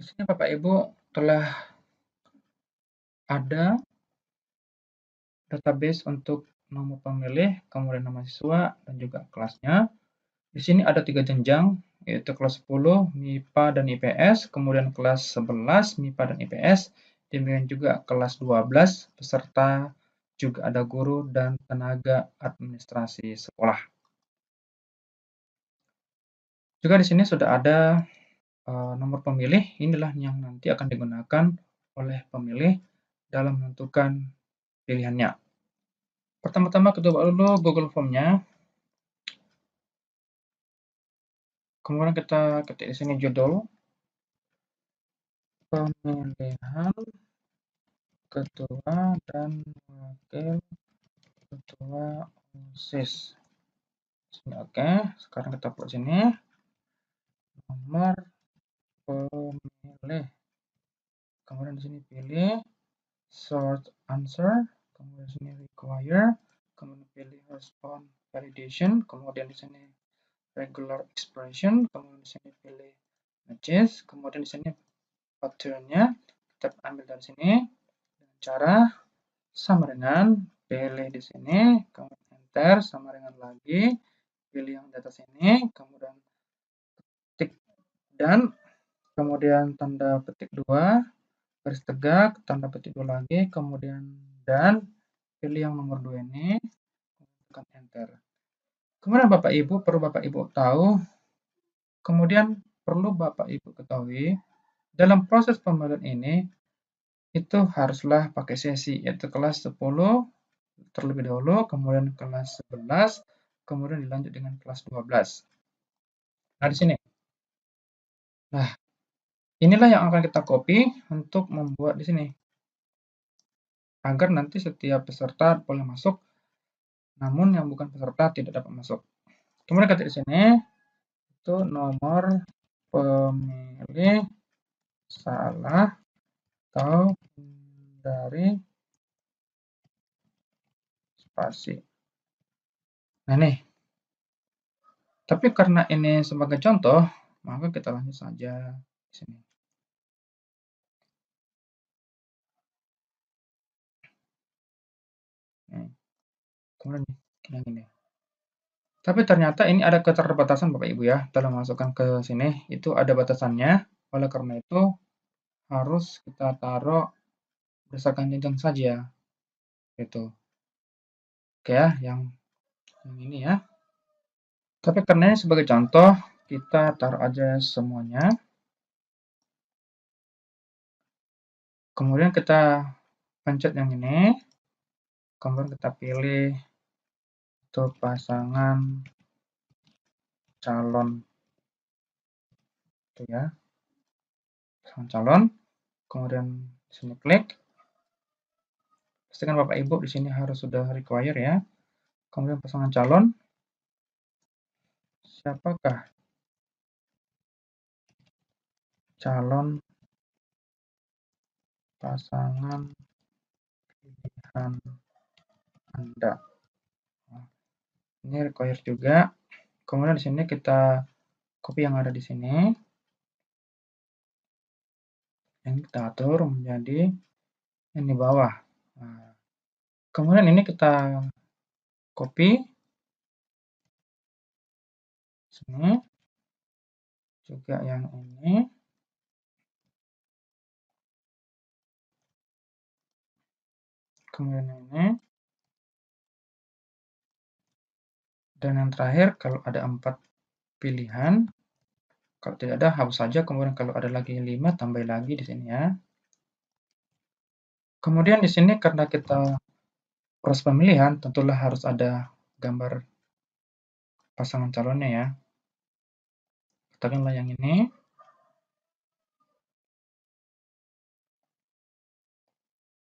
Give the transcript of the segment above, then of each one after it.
sini Bapak Ibu telah ada database untuk nomor pemilih, kemudian nama siswa, dan juga kelasnya. Di sini ada 3 jenjang, yaitu kelas 10 MIPA dan IPS, kemudian kelas 11 MIPA dan IPS, demikian juga kelas 12 peserta juga ada guru dan tenaga administrasi sekolah. Juga di sini sudah ada nomor pemilih, inilah yang nanti akan digunakan oleh pemilih dalam menentukan pilihannya. Pertama-tama kita buka dulu Google Form-nya. Kemudian kita ketik di sini judul pemilihan ketua dan wakil ketua OSIS. Oke, sekarang kita buat sini nomor pemilih. Kemudian di sini pilih short answer, kemudian di sini require, kemudian pilih respond validation, kemudian di sini regular expression, kemudian di sini pilih matches, kemudian di sini pattern-nya kita ambil dari sini dengan cara sama dengan pilih di sini, kemudian enter, sama dengan lagi pilih yang di atas ini, kemudian ketik dan kemudian tanda petik 2, garis tegak, tanda petik 2 lagi, kemudian dan pilih yang nomor 2 ini, tekan enter. Kemudian Bapak Ibu perlu Bapak Ibu tahu, kemudian perlu Bapak Ibu ketahui dalam proses pemilihan ini itu haruslah pakai sesi, yaitu kelas 10 terlebih dahulu, kemudian kelas 11, kemudian dilanjut dengan kelas 12. Nah, di sini. Nah, inilah yang akan kita copy untuk membuat di sini. Agar nanti setiap peserta boleh masuk, namun yang bukan peserta tidak dapat masuk. Kemudian ketik di sini, itu nomor pemilih salah atau dari spasi. Nah, nih. Tapi karena ini sebagai contoh, maka kita lanjut saja di sini. Nih. Kemudian yang ini. Tapi ternyata ini ada keterbatasan Bapak Ibu ya, dalam masukkan ke sini itu ada batasannya. Oleh karena itu harus kita taruh berdasarkan jenjang saja. Gitu. Oke ya, yang ini ya. Tapi karena ini sebagai contoh, kita taruh aja semuanya. Kemudian kita pencet yang ini. Kemudian kita pilih untuk pasangan calon. Itu ya. Pasangan calon. Kemudian di sini klik. Pastikan Bapak Ibu di sini harus sudah require ya. Kemudian pasangan calon. Siapakah calon pasangan pilihan Anda? Ini require juga. Kemudian di sini kita copy yang ada di sini. Yang kita atur menjadi yang di bawah. Nah, kemudian ini kita copy sini. Juga yang ini. Kemudian ini. Dan yang terakhir, kalau ada 4 pilihan, kalau tidak ada hapus saja, kemudian kalau ada lagi 5 tambah lagi di sini ya. Kemudian di sini karena kita proses pemilihan, tentulah harus ada gambar pasangan calonnya ya. Katakanlah yang ini.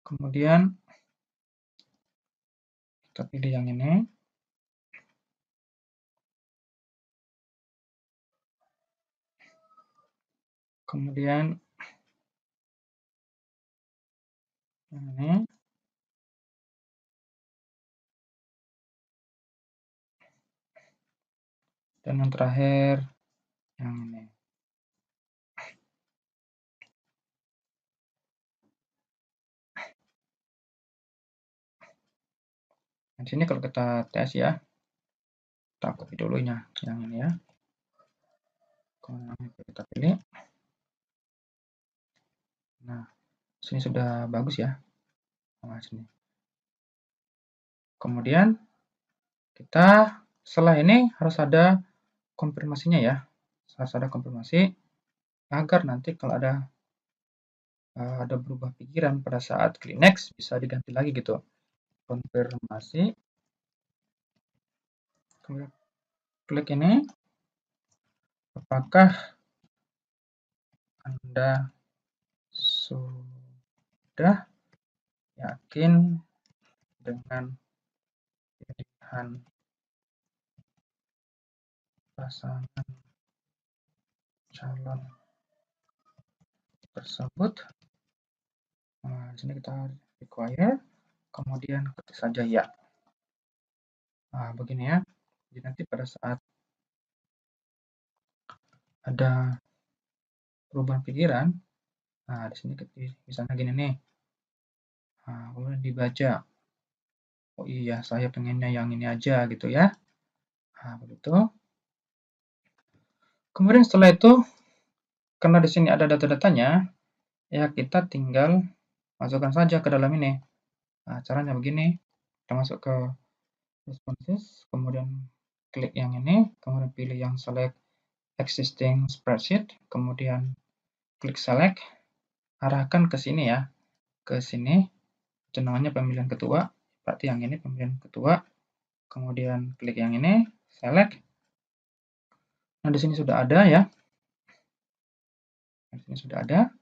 Kemudian kita pilih yang ini. Kemudian yang ini. Dan yang terakhir yang ini. Di sini kalau kita tes ya, kita copy dulu yang ini ya. Kemudian kita pilih. Nah, sini sudah bagus ya. Nah, sini. Kemudian kita setelah ini harus ada konfirmasinya ya. Harus ada konfirmasi agar nanti kalau ada berubah pikiran pada saat klik next bisa diganti lagi gitu. Konfirmasi. Kemudian klik ini. Apakah Anda sudah yakin dengan pilihan pasangan calon tersebut? Nah, di sini kita require, kemudian ketik saja ya. Nah, begini ya. Jadi nanti pada saat ada perubahan pikiran, nah di sini misalnya gini nih. Nah, kemudian dibaca. Oh iya, saya pengennya yang ini aja gitu ya. Nah, begitu. Kemudian setelah itu, karena di sini ada data-datanya, ya kita tinggal masukkan saja ke dalam ini. Nah, caranya begini. Kita masuk ke responses, kemudian klik yang ini, kemudian pilih yang select existing spreadsheet, kemudian klik select, arahkan ke sini ya, ke sini, namanya pemilihan ketua, berarti yang ini pemilihan ketua, kemudian klik yang ini, select. Nah, di sini sudah ada ya. Di sini sudah ada.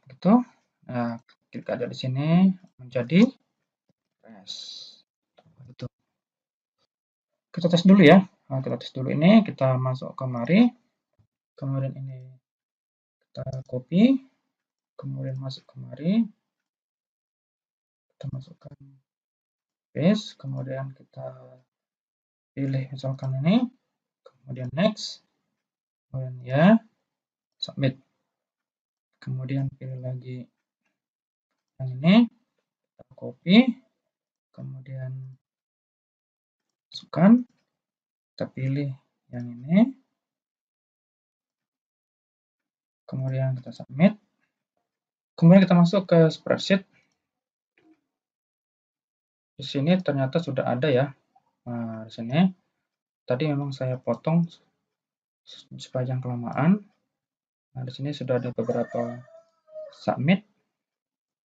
Begitu. Nah, klik ada di sini menjadi res. Begitu. Kita tes dulu ya. Nah, kita tes dulu ini, kita masuk kemari. Kemudian ini kita copy, kemudian masuk kemari. Kita masukkan paste, kemudian kita pilih misalkan ini, kemudian next, kemudian ya, submit. Kemudian pilih lagi yang ini, kita copy, kemudian masukkan, kita pilih yang ini, kemudian kita submit. Kemudian kita masuk ke spreadsheet. Di sini ternyata sudah ada ya. Nah, di sini tadi memang saya potong sepanjang kelamaan. Nah, di sini sudah ada beberapa submit.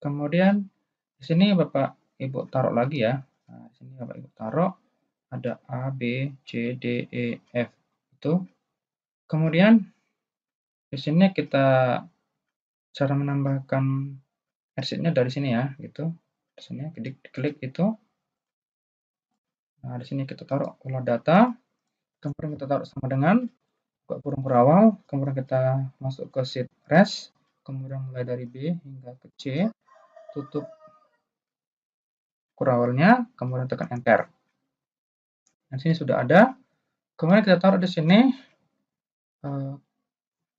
Kemudian di sini Bapak Ibu taruh lagi ya. Nah, di sini Bapak Ibu taruh ada A, B, C, D, E, F. Itu. Kemudian di sini kita cara menambahkan sheet-nya dari sini ya, gitu. Di sini klik itu. Nah, di sini kita taruh olah data. Kemudian kita taruh sama dengan buka kurung berawal, kemudian kita masuk ke sheet res, kemudian mulai dari B hingga ke C, tutup kurawalnya, kemudian tekan enter. Nah, sini sudah ada. Kemudian kita taruh di sini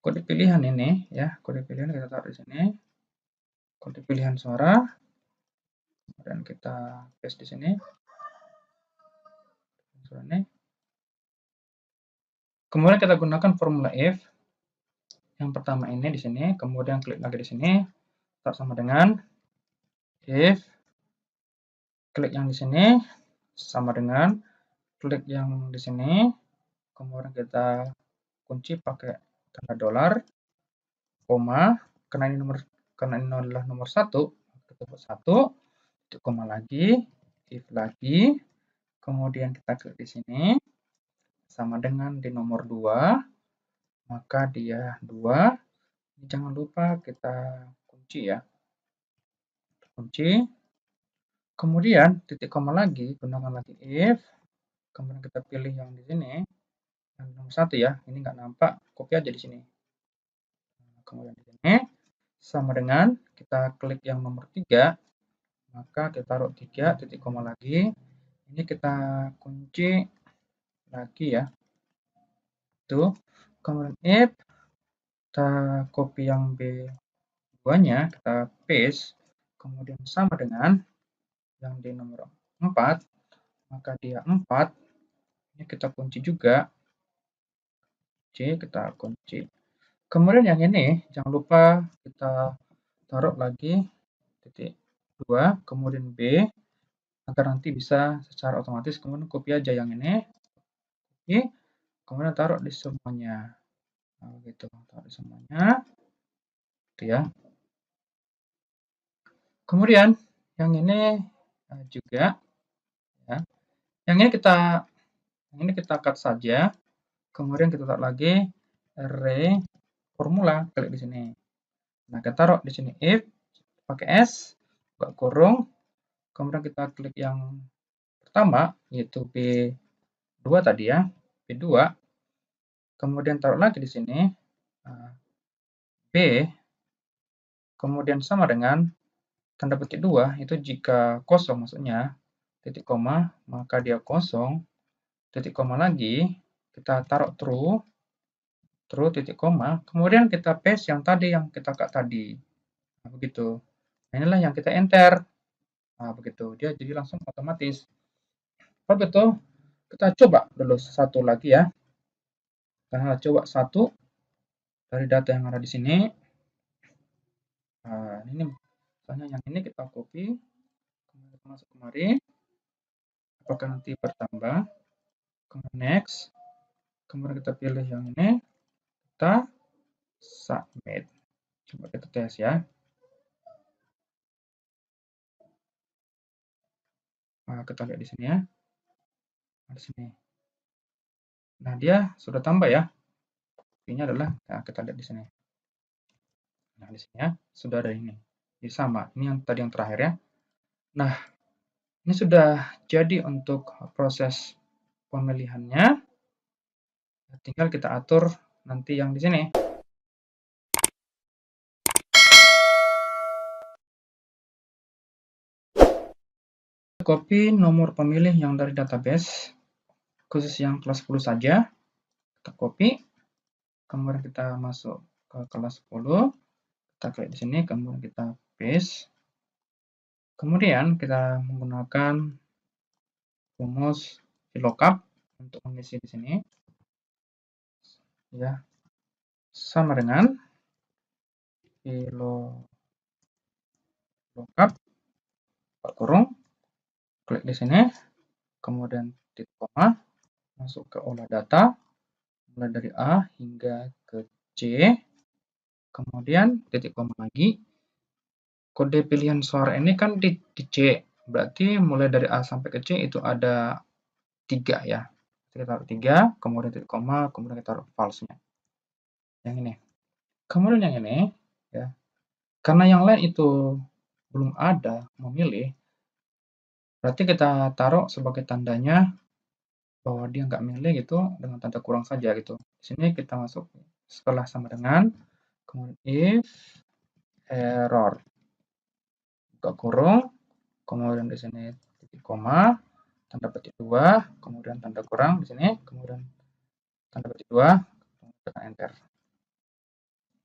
kode pilihan ini ya, kode pilihan kita taruh di sini. Kode pilihan suara. Kemudian kita paste di sini. Kemudian kita gunakan formula if. Yang pertama ini di sini, kemudian klik lagi di sini, taruh sama dengan if, klik yang di sini sama dengan klik yang di sini, kemudian kita kunci pakai tanda dolar, koma, karena ini adalah nomor 1, kita buat 1, titik koma lagi, if lagi, kemudian kita klik di sini, sama dengan di nomor 2, maka dia 2, jangan lupa kita kunci ya, kunci, kemudian titik koma lagi, gunakan lagi if, kemudian kita pilih yang di sini, yang nomor 1 ya, ini nggak nampak, copy aja di sini. Kemudian di sini, sama dengan kita klik yang nomor 3, maka kita taruh 3, titik koma lagi, ini kita kunci lagi ya, itu, kemudian if, kita copy yang B2-nya, kita paste, kemudian sama dengan yang di nomor 4, maka dia 4. Ini kita kunci juga. C, kita kunci. Kemudian yang ini, jangan lupa kita taruh lagi titik 2, kemudian B, agar nanti bisa secara otomatis, kemudian copy aja yang ini, copy, kemudian taruh di semuanya. Nah, begitu, taruh di semuanya, gitu ya. Kemudian yang ini juga, ya. Yang ini kita cut saja, kemudian kita taruh lagi array formula, klik di sini. Nah, kita taruh di sini if pakai S, buka kurung, kemudian kita klik yang pertama yaitu B2 tadi ya, B2. Kemudian taruh lagi di sini B, kemudian sama dengan tanda petik 2 itu jika kosong maksudnya titik koma, maka dia kosong, titik koma lagi, kita taruh true titik koma, kemudian kita paste yang tadi yang kita cut tadi. Nah, begitu. Nah, inilah yang kita enter. Nah, begitu. Dia jadi langsung otomatis. Begitu. Kita coba dulu satu lagi ya. Kita coba satu dari data yang ada di sini. Nah, ini misalnya yang ini kita copy, kemudian kita masuk kemari. Apakah nanti bertambah? Kemudian next. Kemudian kita pilih yang ini. Kita submit. Coba kita tes ya. Nah, kita lihat di sini ya. Nah, di sini. Nah, dia sudah tambah ya. Buktinya adalah, nah, kita lihat di sini. Nah, di sini ya, sudah ada ini. Jadi sama, ini yang tadi yang terakhir ya. Nah, ini sudah jadi untuk proses pemilihannya. Tinggal kita atur nanti yang di sini. Copy nomor pemilih yang dari database, khusus yang kelas 10 saja. Kita copy, kemudian kita masuk ke kelas 10. Kita klik di sini, kemudian kita paste. Kemudian kita menggunakan rumus VLOOKUP untuk mengisi di sini. Ya, sama dengan VLOOKUP kurung, klik di sini, kemudian titik koma, masuk ke olah data, mulai dari A hingga ke C, kemudian titik koma lagi. Kode pilihan suara ini kan di C, berarti mulai dari A sampai ke C itu ada 3 ya. Kita taruh 3, kemudian titik koma, kemudian kita taruh false-nya. Yang ini. Kemudian yang ini, ya, karena yang lain itu belum ada memilih, berarti kita taruh sebagai tandanya bahwa dia nggak milih gitu dengan tanda kurang saja gitu. Di sini kita masuk setelah sama dengan, kemudian if error, buka kurung, kemudian di sini titik koma, tanda petik 2, kemudian tanda kurang di sini, kemudian tanda petik 2, tekan enter.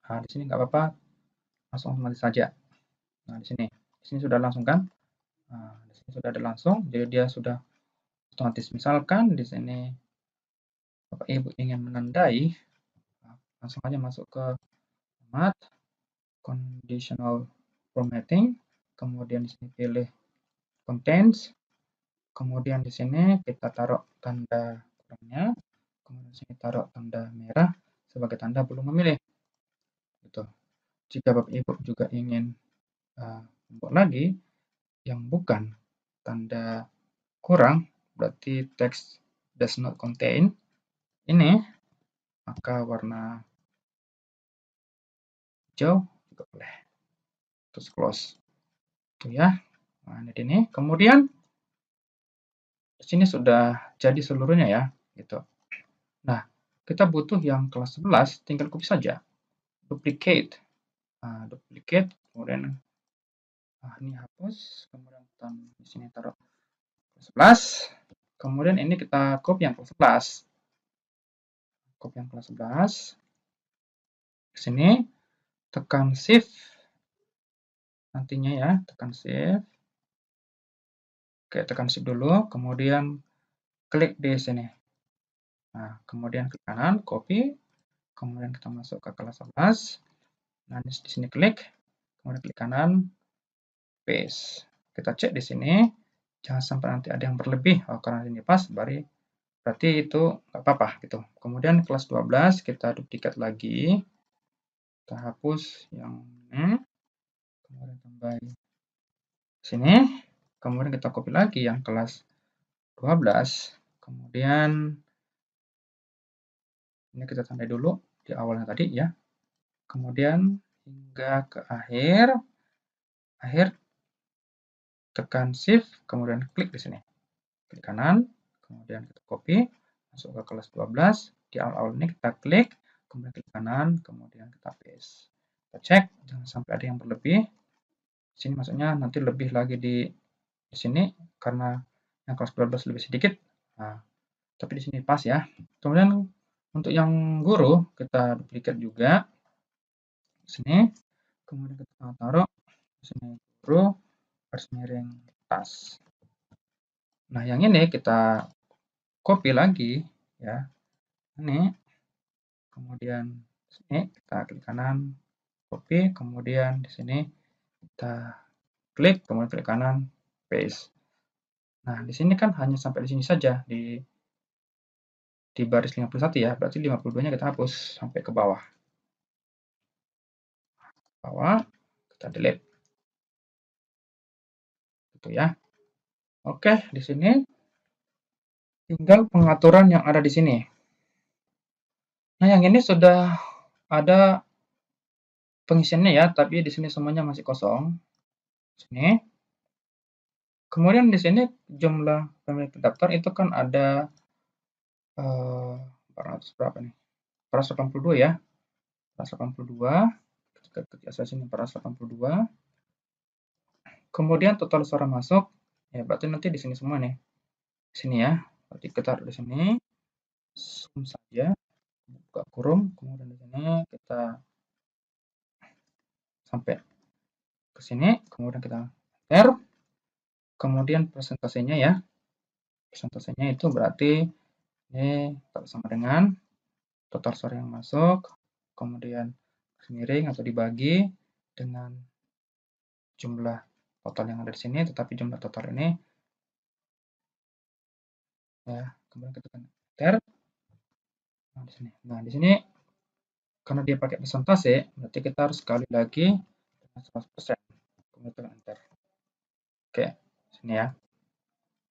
Nah, di sini nggak apa-apa, langsung otomatis saja. Nah, di sini sudah langsung kan? Nah, di sini sudah ada langsung, jadi dia sudah otomatis. Misalkan di sini Bapak Ibu ingin menandai, langsung aja masuk ke format, conditional formatting, kemudian di sini pilih contents, kemudian di sini kita taruh tanda kurangnya, kemudian di sini taruh tanda merah sebagai tanda belum memilih. Gitu. Jika Bapak Ibu juga ingin membuat lagi yang bukan tanda kurang, berarti text does not contain ini, maka warna hijau juga boleh. Terus close. Itu ya. Nah, ini. Kemudian di sini sudah jadi seluruhnya ya, gitu. Nah, kita butuh yang kelas 11, tinggal copy saja. Duplicate. Nah, duplicate, kemudian ini hapus, kemudian di sini taruh kelas 11. Kemudian ini kita copy yang kelas 11. Copy yang kelas 11. Di sini tekan shift nantinya ya, tekan shift. Oke, tekan shift dulu, kemudian klik di sini. Nah, kemudian klik kanan, copy, kemudian kita masuk ke kelas 11. Nah, di sini klik, kemudian klik kanan, paste. Kita cek di sini, jangan sampai nanti ada yang berlebih. Oh, karena ini pas, berarti itu nggak apa-apa gitu. Kemudian kelas 12 kita duplikat lagi, kita hapus yang ini, kemudian tambahin sini, kemudian kita copy lagi yang kelas 12, kemudian ini kita tandai dulu di awalnya tadi ya, kemudian hingga ke akhir tekan shift, kemudian klik di sini, klik kanan, kemudian kita copy, masuk ke kelas 12, di awal-awal ini kita klik, kemudian klik kanan, kemudian kita paste. Kita cek, jangan sampai ada yang berlebih. Di sini maksudnya nanti lebih lagi di sini, karena yang kelas 12 lebih sedikit. Nah, tapi di sini pas ya. Kemudian untuk yang guru, kita duplikat juga. Di sini, kemudian kita taruh di sini guru, garis miring tas. Nah, yang ini kita copy lagi ya. Ini kemudian sini kita klik kanan, copy, kemudian di sini kita klik, kemudian klik kanan, paste. Nah, di sini kan hanya sampai di sini saja di baris 51 ya, berarti 52-nya kita hapus sampai ke bawah. Kita delete. Gitu ya. Oke, di sini tinggal pengaturan yang ada di sini. Nah, yang ini sudah ada pengisiannya ya, tapi di sini semuanya masih kosong. Sini. Kemudian di sini jumlah pemilik daftar itu kan ada 400 berapa nih? 482 ya. 482. Kita ketik asal sini 482. Kemudian total suara masuk, ya berarti nanti di sini semua nih. Di sini ya. Berarti kita taruh di sini. Sum saja. Buka kurung, kemudian di sini kita sampai ke sini, kemudian kita enter, kemudian persentasenya ya, persentasenya itu berarti ini sama dengan total suara yang masuk, kemudian miring atau dibagi dengan jumlah total yang ada di sini, tetapi jumlah total ini ya, kemudian kita tekan enter. Nah, di sini karena dia pakai persentase, berarti kita harus sekali lagi dengan 100%. Kemudian tekan enter. Oke, sini ya.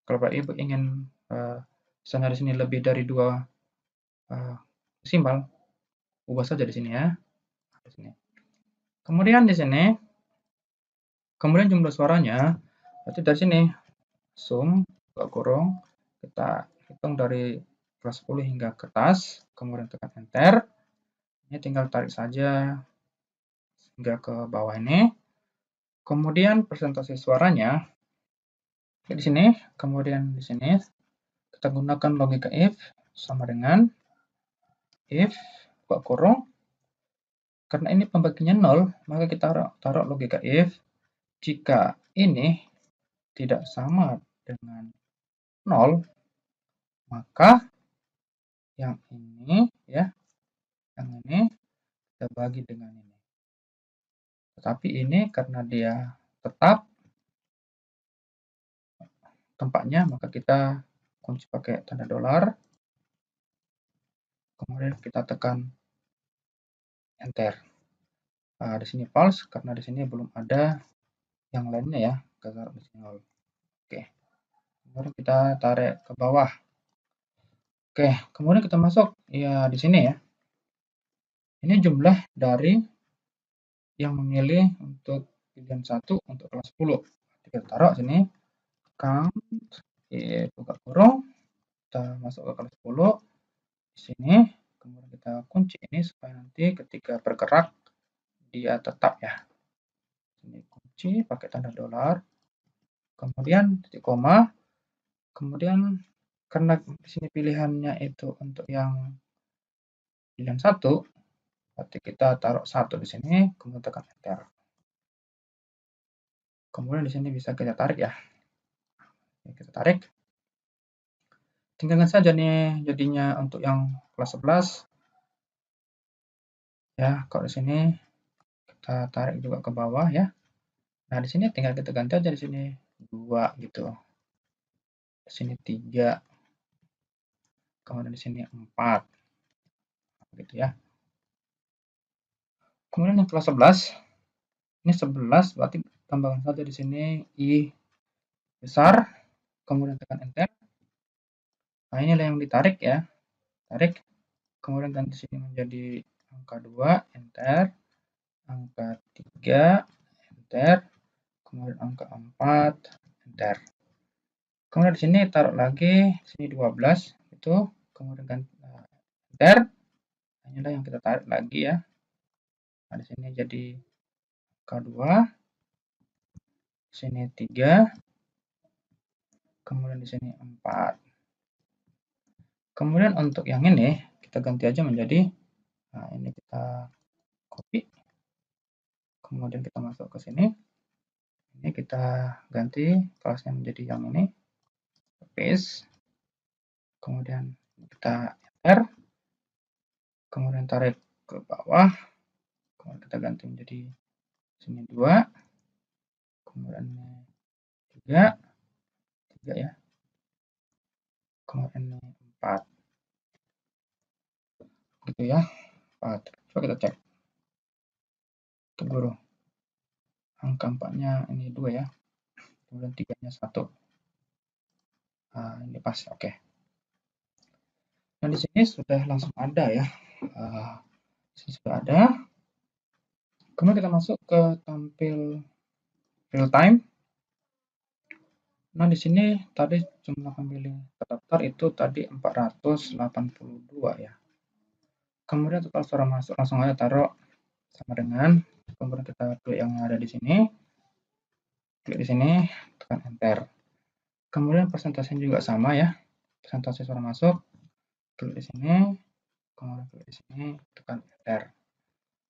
Kalau Bapak Ibu ingin misalnya di sini lebih dari 2 desimal, ubah saja di sini ya. Di sini. Kemudian di sini, kemudian jumlah suaranya, berarti dari sini sum, buka kurung, kita hitung dari kelas 10 hingga ke atas, kemudian tekan enter. Ini tinggal tarik saja hingga ke bawah ini. Kemudian persentase suaranya di sini, kemudian di sini kita gunakan logika if sama dengan if buka kurung. Karena ini pembaginya 0, maka kita taruh logika if jika ini tidak sama dengan 0, maka yang ini ya, yang ini kita bagi dengan ini. Tetapi ini karena dia tetap tempatnya, maka kita kunci pakai tanda dolar. Kemudian kita tekan enter. Nah, di sini false karena di sini belum ada yang lainnya ya, kita taruh di sini 0. Oke. Kemudian kita tarik ke bawah. Oke, kemudian kita masuk ya di sini ya. Ini jumlah dari yang memilih untuk pilihan 1 untuk kelas 10. Kita taruh sini count, buka kurung, kita masuk ke kelas 10 di sini, kemudian kita kunci ini supaya nanti ketika bergerak dia tetap ya. Ini kunci pakai tanda dolar, kemudian titik koma, kemudian karena di sini pilihannya itu untuk yang pilihan 1, berarti kita taruh 1 di sini, kemudian tekan enter. Kemudian di sini bisa kita tarik ya. Kita tarik. Tinggalkan saja nih jadinya untuk yang kelas 11. Ya, kalau di sini kita tarik juga ke bawah ya. Nah, di sini tinggal kita ganti aja di sini 2 gitu. Di sini 3. Kemudian di sini 4. Gitu ya. Kemudian yang kelas 11. Ini 11 berarti tambahkan saja di sini I besar, kemudian tekan enter. Nah, inilah yang ditarik ya. Tarik. Kemudian ganti sini menjadi angka 2, enter. Angka 3, enter. Kemudian angka 4, enter. Kemudian di sini taruh lagi, di sini 12 itu, kemudian ganti enter. Inilah yang kita tarik lagi ya. Nah, di sini jadi angka 2, di sini 3, kemudian di sini 4. Kemudian untuk yang ini kita ganti aja menjadi, nah ini kita copy, kemudian kita masuk ke sini. Ini kita ganti kelasnya menjadi yang ini, paste, kemudian kita enter, kemudian tarik ke bawah, kemudian kita ganti menjadi sini 2, kemudian 3 ya, kemudian 4 gitu ya, 4. Coba kita cek guru, angka 4 nya ini 2 ya, kemudian 3 nya 1. Nah, ini pas, oke. Nah, di sini sudah langsung ada ya, di sini sudah ada. Kemudian kita masuk ke tampil real time. Nah, di sini tadi jumlah pemilih terdaftar itu tadi 482 ya. Kemudian total suara masuk langsung aja taruh sama dengan, kemudian kita klik yang ada di sini, klik di sini, tekan enter. Kemudian persentasenya juga sama ya, persentase suara masuk, klik di sini, kemudian klik di sini, tekan enter.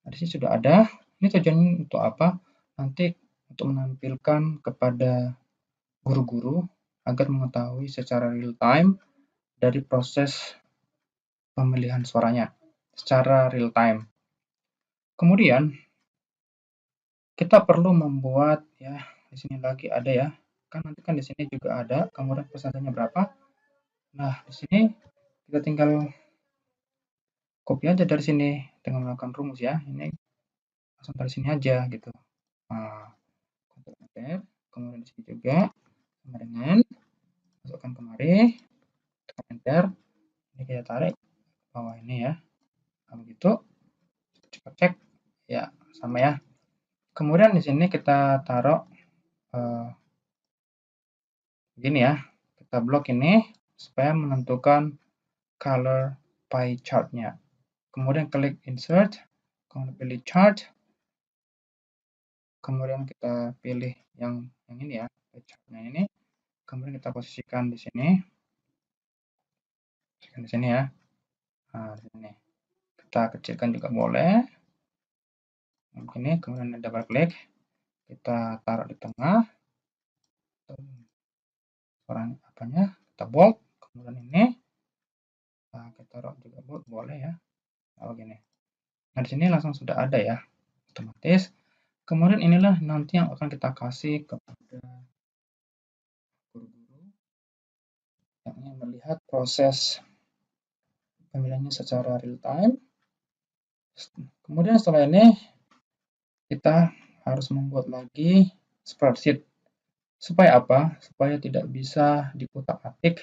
Nah, di sini sudah ada. Ini tujuannya untuk apa? Nanti untuk menampilkan kepada guru-guru agar mengetahui secara real time dari proses pemilihan suaranya secara real time. Kemudian kita perlu membuat ya, di sini lagi ada ya. Kan nanti kan di sini juga ada, kemudian persentasenya berapa. Nah, di sini kita tinggal copy aja dari sini dengan menggunakan rumus ya. Ini langsung dari sini aja gitu. Nah, enter, kemudian di sini juga sama dengan masukkan kemari, tekan enter. Ini kita tarik ke bawah ini ya. Nah, begitu. Coba cek ya, sama ya. Kemudian di sini kita taruh begini ya. Kita blok ini supaya menentukan color pie chart-nya. Kemudian klik insert, kemudian pilih chart, kemudian kita pilih yang ini ya, pie chart-nya ini. Kemudian kita posisikan di sini. Di sini ya. Nah, di sini. Kita kecilkan juga boleh. Ini kemudian double klik. Kita taruh di tengah. Warna apanya? Kita bold. Kemudian ini kita taruh juga bold boleh ya. Nah, begini. Nah, di sini langsung sudah ada ya, otomatis. Kemudian inilah nanti yang akan kita kasih kepada guru-guru yang ingin melihat proses pemilihannya secara real time. Kemudian setelah ini kita harus membuat lagi spreadsheet. Supaya apa? Supaya tidak bisa diutak-atik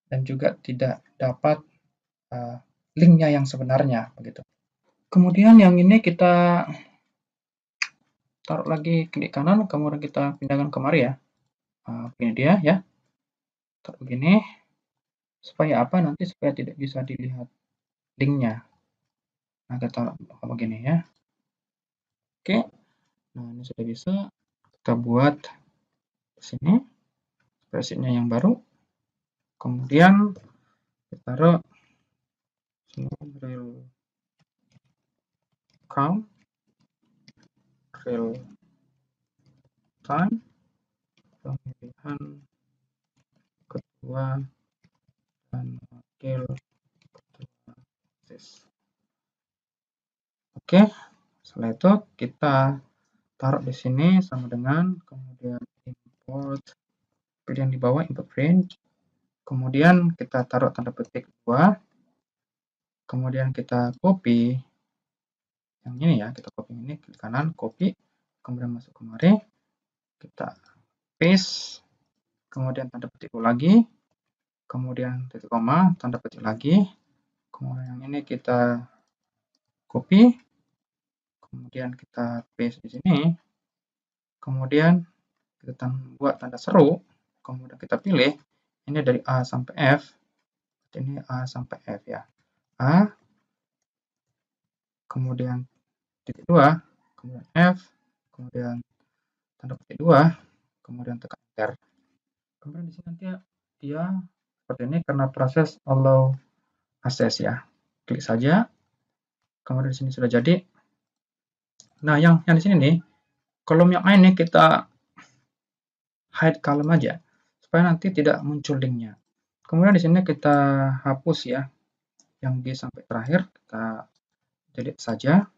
dan juga tidak dapat linknya yang sebenarnya begitu. Kemudian yang ini kita taruh lagi klik kanan, kemudian kita pindahkan kemari ya. Nah, begini dia ya. Taruh begini. Supaya apa? Nanti supaya tidak bisa dilihat linknya. Nah, kita taruh begini ya. Oke. Nah, ini sudah bisa. Kita buat di sini spreadsheet-nya yang baru. Kemudian kita taruh real count, real time, pemilihan ketua dan wakil ketua OSIS. Oke, setelah itu kita taruh di sini sama dengan kemudian import, pilih yang di bawah import range, kemudian kita taruh tanda petik 2, kemudian kita copy yang ini ya, kita copy ini, klik kanan, copy, kemudian masuk kemari, kita paste, kemudian tanda petik lagi, kemudian titik koma, tanda petik lagi, kemudian yang ini kita copy, kemudian kita paste di sini, kemudian kita buat tanda seru, kemudian kita pilih, ini dari A sampai F, ini A sampai F ya, A, kemudian titik 2, kemudian F, kemudian tanda petik 2, kemudian tekan enter. Kemudian di sini nanti dia seperti ini karena proses allow access ya. Klik saja. Kemudian di sini sudah jadi. Nah, yang di sini nih, kolom yang A ini kita hide column aja supaya nanti tidak muncul linknya. Kemudian di sini kita hapus ya yang B sampai terakhir, kita delete saja.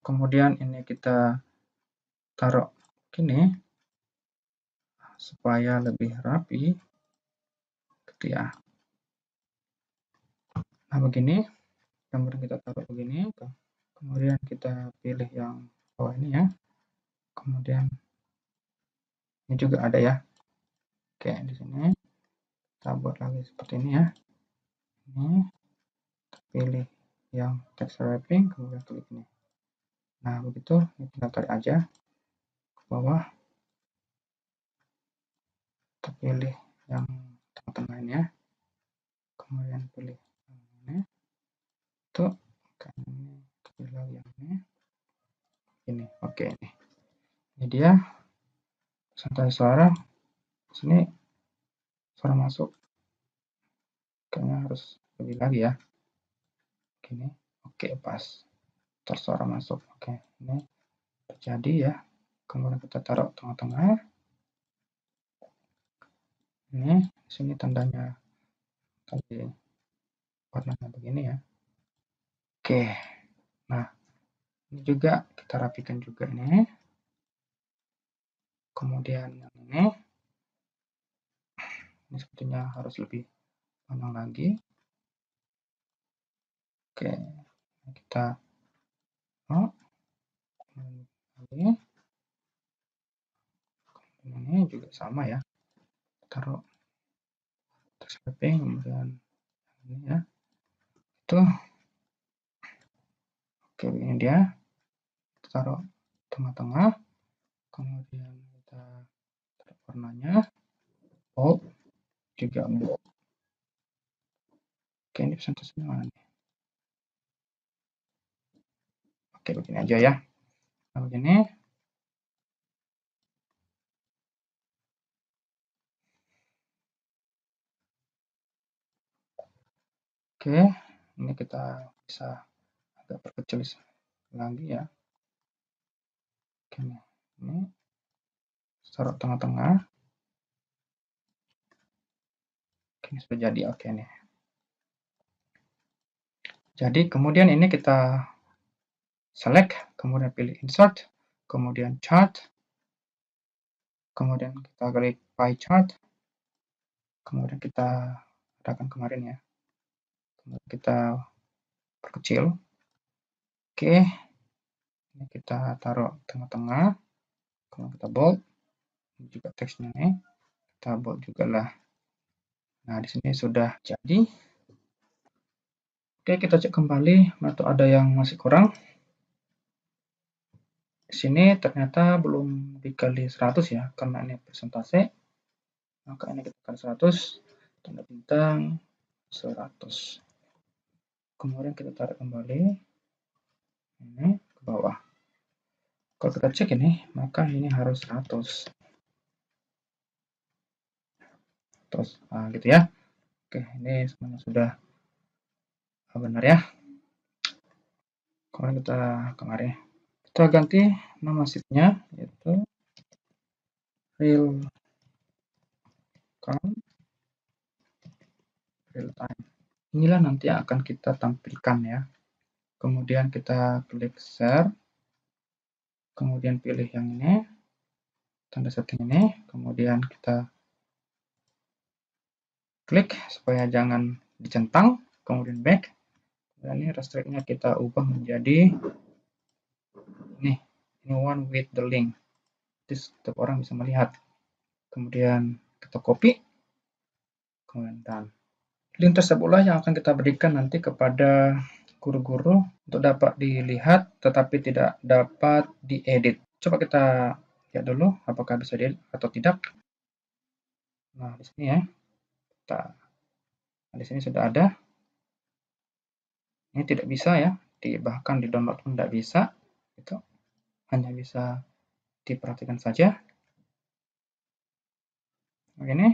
Kemudian ini kita taruh gini supaya lebih rapi gitu ya. Nah, begini. Kemudian kita taruh begini, kemudian kita pilih yang bawah ini ya, kemudian ini juga ada ya. Oke, di sini kita buat lagi seperti ini ya. Ini kita pilih yang text wrapping, kemudian klik ini. Nah, begitu ini kita tarik aja ke bawah, kita pilih yang tengah-tengah ini ya, kemudian pilih yang ini, itu kan ini, pilih lagi yang ini. Oke, ini dia santai suara. Sini suara masuk kayaknya harus lebih lagi ya, gini. Oke, pas tersuara masuk. Oke, ini terjadi ya. Kemudian kita taruh tengah-tengah. Ini sini tandanya tadi warnanya begini ya. Oke, nah ini juga kita rapikan juga ini. Kemudian yang ini sepertinya harus lebih panjang lagi. Oke, kita ini juga sama ya, taruh text wrapping, kemudian ini ya, itu oke, ini dia, kita taruh tengah-tengah, kemudian kita taruh warnanya bold, juga bold. Oke, ini presentasinya mana nih? Oke, begini aja ya. Nah, begini. Oke, ini kita bisa agak perkecil lagi ya. Oke, ini taruh tengah-tengah. Oke, ini sudah jadi. Oke nih. Jadi kemudian ini kita select, kemudian pilih insert, kemudian chart, kemudian kita klik pie chart, kemudian kita adakan kemarin ya, kemudian kita perkecil. Oke, ini kita taruh tengah-tengah, kemudian kita bold, ini juga teksnya nih, kita bold juga lah. Nah, di sini sudah jadi. Oke, kita cek kembali atau ada yang masih kurang. Di sini ternyata belum dikali 100 ya, karena ini persentase. Maka ini kita kali 100, tanda bintang 100. Kemudian kita tarik kembali ini ke bawah. Kalau kita cek ini, maka ini harus 100. Terus, nah gitu ya. Oke, ini semuanya sudah benar ya. Kemudian kita kemarin kita ganti nama sheetnya yaitu real Welcome real time. Inilah nanti yang akan kita tampilkan ya. Kemudian kita klik share. Kemudian pilih yang ini. Tanda setting ini. Kemudian kita klik supaya jangan dicentang. Kemudian back. Dan ini restrict-nya kita ubah menjadi ini one with the link. Jadi setiap orang bisa melihat. Kemudian kita copy. Kemudian done. Link tersebutlah yang akan kita berikan nanti kepada guru-guru untuk dapat dilihat tetapi tidak dapat diedit. Coba kita lihat dulu apakah bisa diedit atau tidak. Nah, di sini ya. Di sini sudah ada. Ini tidak bisa ya, bahkan di download pun tidak bisa. Itu hanya bisa diperhatikan saja. Begini.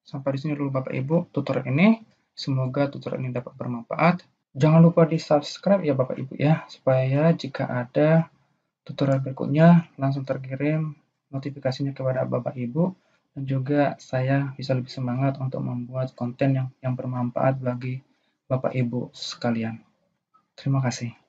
Sampai di sini dulu Bapak Ibu tutorial ini. Semoga tutorial ini dapat bermanfaat. Jangan lupa di-subscribe ya Bapak Ibu ya, supaya jika ada tutorial berikutnya langsung terkirim notifikasinya kepada Bapak Ibu, dan juga saya bisa lebih semangat untuk membuat konten yang bermanfaat bagi Bapak Ibu sekalian. Terima kasih.